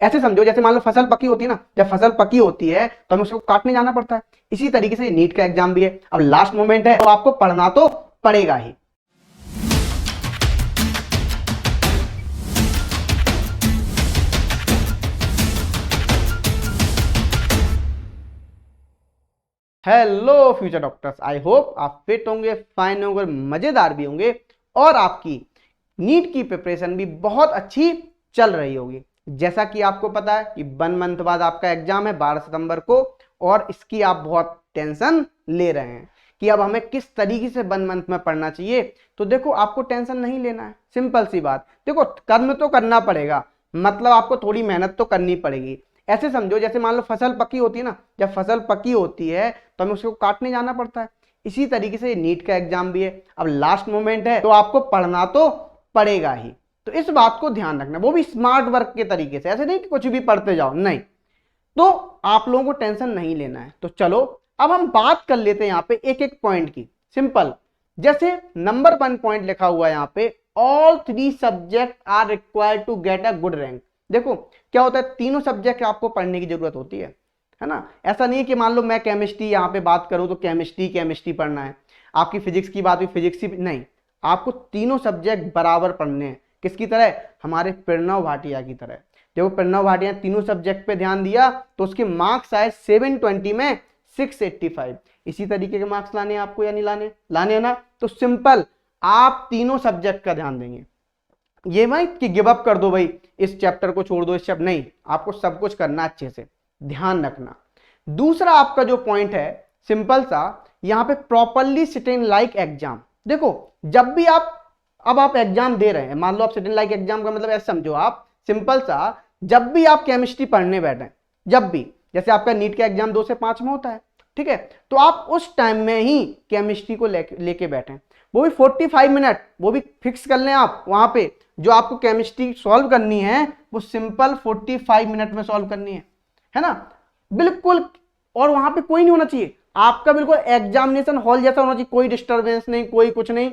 ऐसे समझो जैसे मान लो फसल पकी होती है ना, जब फसल पकी होती है तो हमें उसको काटने जाना पड़ता है। इसी तरीके से नीट का एग्जाम भी है। अब लास्ट मोमेंट है तो आपको पढ़ना तो पड़ेगा ही। Hello future doctors, I hope आप फिट होंगे, फाइन होंगे, मजेदार भी होंगे और आपकी नीट की प्रिपरेशन भी बहुत अच्छी चल रही होगी। जैसा कि आपको पता है कि 1 मंथ बाद आपका एग्जाम है 12 सितंबर को, और इसकी आप बहुत टेंशन ले रहे हैं कि अब हमें किस तरीके से 1 मंथ में पढ़ना चाहिए। तो देखो, आपको टेंशन नहीं लेना है, सिंपल सी बात। देखो, कर्म तो करना पड़ेगा, मतलब आपको थोड़ी मेहनत तो करनी पड़ेगी। ऐसे समझो जैसे मान लो फसल पकी होती है ना, जब फसल पकी होती है तो हमें उसको काटने जाना पड़ता है। इसी तरीके से नीट का एग्जाम भी है। अब लास्ट मोमेंट है तो आपको पढ़ना तो पड़ेगा ही। तो इस बात को ध्यान रखना, वो भी स्मार्ट वर्क के तरीके से, ऐसे नहीं कि कुछ भी पढ़ते जाओ, नहीं। तो आप लोगों को टेंशन नहीं लेना है। तो चलो अब हम बात कर लेते हैं यहाँ पे एक एक पॉइंट की। सिंपल, जैसे नंबर 1 पॉइंट लिखा हुआ है यहाँ पे, all 3 subject are required to get a good rank. देखो क्या होता है, तीनों सब्जेक्ट आपको पढ़ने की जरूरत होती है ना। ऐसा नहीं है कि मान लो मैं केमिस्ट्री यहाँ पे बात करूं तो केमिस्ट्री पढ़ना है, आपकी फिजिक्स की बात हुई फिजिक्स ही, नहीं। आपको तीनों सब्जेक्ट बराबर पढ़ने हैं। किसकी तरह? हमारे प्रणव भाटिया की तरह। देखो, प्रणव भाटिया तीनों सब्जेक्ट पे ध्यान दिया तो उसके मार्क्स आए 720 में 685। इसी तरीके के मार्क्स लाने हैं आपको या नहीं लाने? लाने हैं ना। तो सिंपल, आप तीनों सब्जेक्ट का ध्यान देंगे। ये मत कि गिव अप कर दो भाई, इस चैप्टर को छोड़ दो, इस चैप्टर नहीं, आपको सब कुछ करना अच्छे से, ध्यान रखना। दूसरा आपका जो पॉइंट है सिंपल सा, यहां पे properly sit in like exam. देखो, जब भी आप एग्जाम दे रहे हैं, मान लो आप सिट इन लाइक एग्जाम का मतलब ऐसे समझो आप, सिंपल सा, जब भी आप केमिस्ट्री पढ़ने बैठे, जब भी, जैसे आपका नीट का एग्जाम 2 से 5 में होता है, ठीक है, तो आप उस टाइम में ही केमिस्ट्री को लेके बैठे, वो भी 45 मिनट, वो भी फिक्स कर लें आप। वहां पे जो आपको केमिस्ट्री सॉल्व करनी है वो सिंपल 45 मिनट में सॉल्व करनी है ना, बिल्कुल। और वहां पे कोई नहीं होना चाहिए, आपका बिल्कुल एग्जामिनेशन हॉल जैसा होना चाहिए, कोई डिस्टरबेंस नहीं, कोई कुछ नहीं,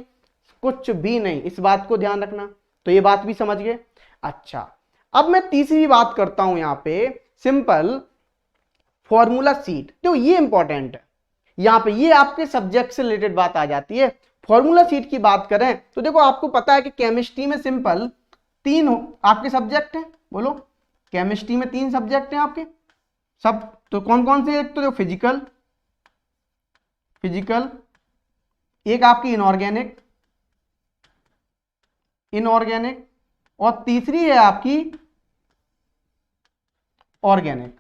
कुछ भी नहीं। इस बात को ध्यान रखना। तो ये बात भी समझ गए। अच्छा, अब मैं तीसरी बात करता हूं यहां पे, सिंपल फॉर्मूला सीट। तो ये इंपॉर्टेंट है, यहां पे ये आपके सब्जेक्ट से रिलेटेड बात आ जाती है। फॉर्मूला सीट की बात करें तो देखो, आपको पता है कि केमिस्ट्री में सिंपल 3 आपके सब्जेक्ट हैं। बोलो, केमिस्ट्री में 3 सब्जेक्ट हैं आपके सब। तो कौन कौन से? एक तो देखो फिजिकल, एक आपकी इनऑर्गेनिक, और तीसरी है आपकी ऑर्गेनिक।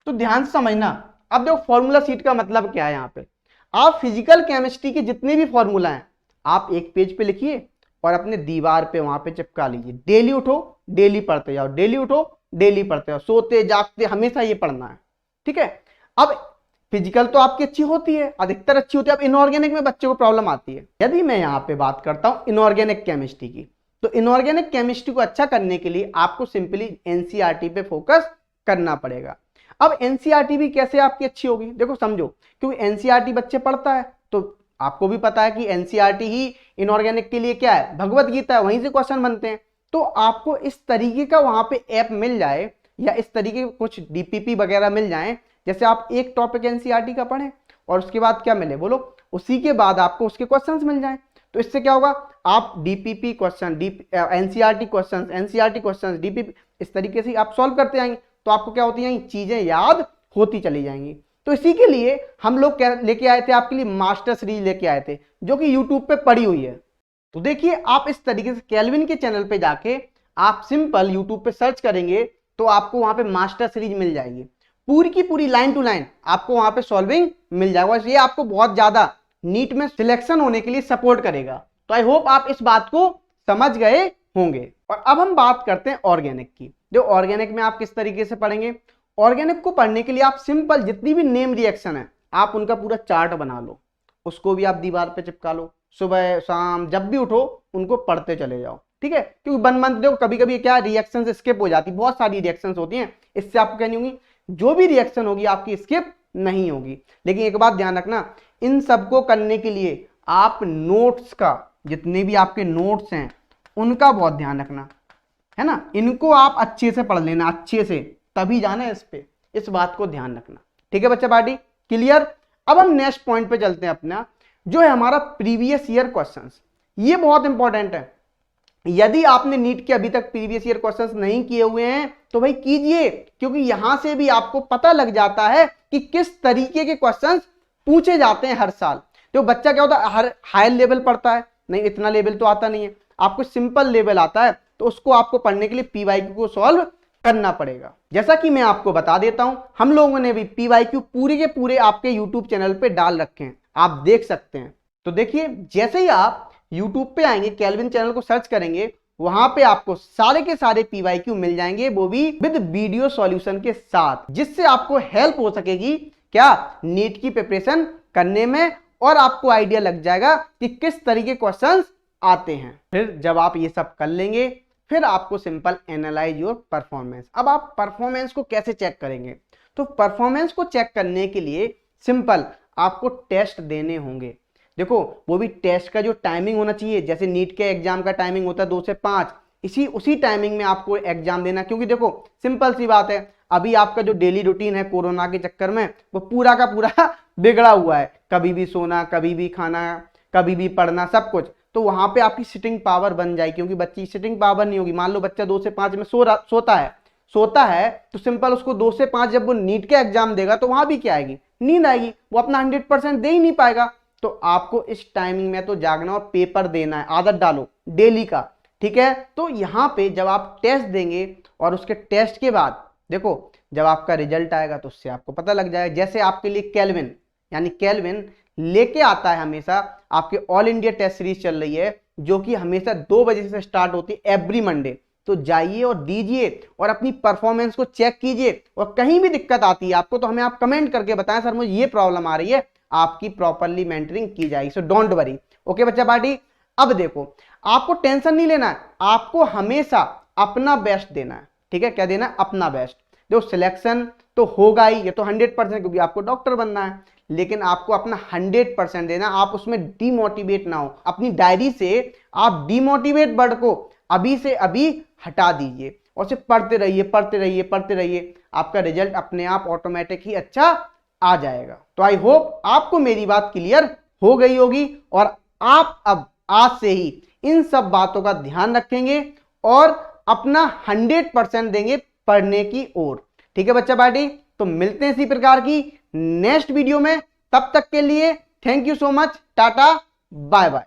तो ध्यान से समझना। अब देखो, फॉर्मूला सीट का मतलब क्या है। यहां पे आप फिजिकल केमिस्ट्री के जितने भी फॉर्मूला हैं आप एक पेज पे लिखिए और अपने दीवार पे वहां पे चिपका लीजिए। डेली उठो, डेली पढ़ते जाओ, डेली उठो, डेली पढ़ते जाओ, सोते जागते हमेशा ये पढ़ना है, ठीक है। अब फिजिकल तो आपकी अच्छी होती है, अधिकतर अच्छी होती है। अब इनऑर्गेनिक में बच्चे को प्रॉब्लम आती है। यदि मैं यहाँ पे बात करता हूं इनऑर्गेनिक केमिस्ट्री की, तो इनऑर्गेनिक केमिस्ट्री को अच्छा करने के लिए आपको सिंपली एनसीईआरटी पे फोकस करना पड़ेगा। अब एनसीईआरटी भी कैसे आपकी अच्छी होगी? देखो समझो, क्योंकि एनसीईआरटी बच्चे पढ़ता है तो आपको भी पता है कि एनसीईआरटी ही इनऑर्गेनिक के लिए क्या है? भगवत गीता है, वहीं से क्वेश्चन बनते हैं। तो आपको इस तरीके का वहां पे ऐप मिल जाए या इस तरीके के कुछ डीपीपी वगैरह मिल जाए, जैसे आप एक टॉपिक एनसीईआरटी का पढ़ें और उसके बाद क्या मिले? बोलो, उसी के बाद आपको उसके क्वेश्चंस मिल जाएं। तो इससे क्या होगा? आप DPP question, NCERT question, DPP, इस तरीके से आप सॉल्व करते जाएंगे तो आपको क्या होती हैं? चीजें याद होती चली जाएंगी। तो इसी के लिए हम लोग लेके आए थे आपके लिए मास्टर सीरीज लेके आए थे, जो कि यूट्यूब पे पड़ी हुई है। तो देखिए, आप इस तरीके से केल्विन के चैनल पे जाके आप सिंपल यूट्यूब पे सर्च करेंगे तो आपको वहां पे मास्टर सीरीज मिल जाएगी, पूरी की पूरी लाइन टू लाइन आपको वहां पे सॉल्विंग मिल जाएगा। ये आपको बहुत ज्यादा नीट में सिलेक्शन होने के लिए सपोर्ट करेगा। तो आई होप आप इस बात को समझ गए होंगे। और अब हम बात करते हैं ऑर्गेनिक की। जो ऑर्गेनिक में आप किस तरीके से पढ़ेंगे? ऑर्गेनिक को पढ़ने के लिए आप सिंपल जितनी भी नेम रिएक्शन है आप उनका पूरा चार्ट बना लो, उसको भी आप दीवार पे चिपका लो। सुबह शाम जब भी उठो उनको पढ़ते चले जाओ, ठीक है। क्योंकि 1 मंथ देखो, कभी कभी क्या रिएक्शन स्किप हो जाती, बहुत सारी रिएक्शन होती हैं, इससे आपको क्या नहीं होगी, जो भी रिएक्शन होगी आपकी स्किप नहीं होगी। लेकिन एक बात ध्यान रखना, इन सबको करने के लिए आप नोट्स का, जितने भी आपके नोट्स हैं उनका बहुत ध्यान रखना। है ना, इनको आप अच्छे से पढ़ लेना, अच्छे से, तभी जाना इस पे, इस बात को ध्यान रखना। ठीक है बच्चा पार्टी, क्लियर। अब हम नेक्स्ट पॉइंट पे चलते हैं अपना, जो है हमारा प्रीवियस ईयर क्वेश्चंस। ये बहुत इंपॉर्टेंट है। यदि आपने नीट के अभी तक प्रीवियस ईयर क्वेश्चंस नहीं किए हुए हैं तो भाई कीजिए, क्योंकि यहां से भी आपको पता लग जाता है कि किस तरीके के क्वेश्चंस पूछे जाते हैं हर साल। तो बच्चा क्या होता है, हर हायर लेवल पढ़ता है, नहीं इतना लेवल तो आता नहीं है, आपको सिंपल लेवल आता है, तो उसको आपको पढ़ने के लिए पीवाईक्यू को सॉल्व करना पड़ेगा। जैसा कि मैं आपको बता देता हूं, हम लोगों ने भी पीवाईक्यू पूरे के पूरे आपके यूट्यूब चैनल पे डाल रखे हैं, आप देख सकते हैं। तो देखिए, जैसे ही आप यूट्यूब पे आएंगे, केल्विन चैनल को सर्च करेंगे, वहां पे आपको सारे के सारे पीवाईक्यू मिल जाएंगे, वो भी विद वीडियो सॉल्यूशन के साथ, जिससे आपको हेल्प हो सकेगी क्या, नीट की प्रिपरेशन करने में, और आपको आइडिया लग जाएगा कि किस तरीके क्वेश्चंस आते हैं। फिर जब आप ये सब कर लेंगे, फिर आपको सिंपल एनालाइज योर परफॉर्मेंस। अब आप परफॉर्मेंस को कैसे चेक करेंगे, तो परफॉर्मेंस को चेक करने के लिए सिंपल आपको टेस्ट देने होंगे। देखो, वो भी टेस्ट का जो टाइमिंग होना चाहिए, जैसे नीट के एग्जाम का टाइमिंग होता है 2 से 5, उसी टाइमिंग में आपको एग्जाम देना। क्योंकि देखो सिंपल सी बात है, अभी आपका जो डेली रूटीन है कोरोना के चक्कर में, वो पूरा का पूरा बिगड़ा हुआ है, कभी भी सोना, कभी भी खाना, कभी भी पढ़ना, सब कुछ। तो वहां पे आपकी सिटिंग पावर बन जाए, क्योंकि बच्ची सिटिंग पावर नहीं होगी। मान लो बच्चा 2 से 5 में सोता है, तो सिंपल उसको 2 से 5 जब वो नीट के एग्जाम देगा, तो वहां भी क्या आएगी, नींद आएगी, वो अपना 100% दे ही नहीं पाएगा। तो आपको इस टाइमिंग में तो जागना और पेपर देना है, आदत डालो डेली का। ठीक है, तो यहाँ पे जब आप टेस्ट देंगे, और उसके टेस्ट के बाद देखो जब आपका रिजल्ट आएगा, तो उससे आपको पता लग जाएगा। जैसे आपके लिए केल्विन, यानी केल्विन लेके आता है हमेशा, आपके ऑल इंडिया टेस्ट सीरीज चल रही है, जो कि हमेशा 2 बजे से स्टार्ट होती है एवरी मंडे। तो जाइए और दीजिए, और अपनी परफॉर्मेंस को चेक कीजिए, और कहीं भी दिक्कत आती है आपको, तो हमें आप कमेंट करके बताएं, सर मुझे ये प्रॉब्लम आ रही है, आपकी प्रॉपरली मेंटरिंग की जाएगी। So don't worry. ओके बच्चा पार्टी, अब देखो आपको टेंशन नहीं लेना है, आपको हमेशा अपना बेस्ट देना है। ठीक है, क्या देना है, अपना बेस्ट। जो सिलेक्शन तो होगा ही, ये तो 100%, क्योंकि आपको डॉक्टर बनना है, लेकिन आपको अपना 100% देना। आप उसमें डिमोटिवेट ना हो, अपनी डायरी से आप डिमोटिवेट वर्ड को अभी से अभी हटा दीजिए, और सिर्फ पढ़ते रहिए, पढ़ते रहिए, पढ़ते रहिए। आपका रिजल्ट अपने आप ऑटोमेटिक ही अच्छा आ जाएगा। तो आई होप आपको मेरी बात क्लियर हो गई होगी, और आप अब आज से ही इन सब बातों का ध्यान रखेंगे, और अपना 100% देंगे पढ़ने की ओर। ठीक है बच्चा पार्टी, तो मिलते हैं इसी प्रकार की नेक्स्ट वीडियो में। तब तक के लिए thank you so much, tata bye bye.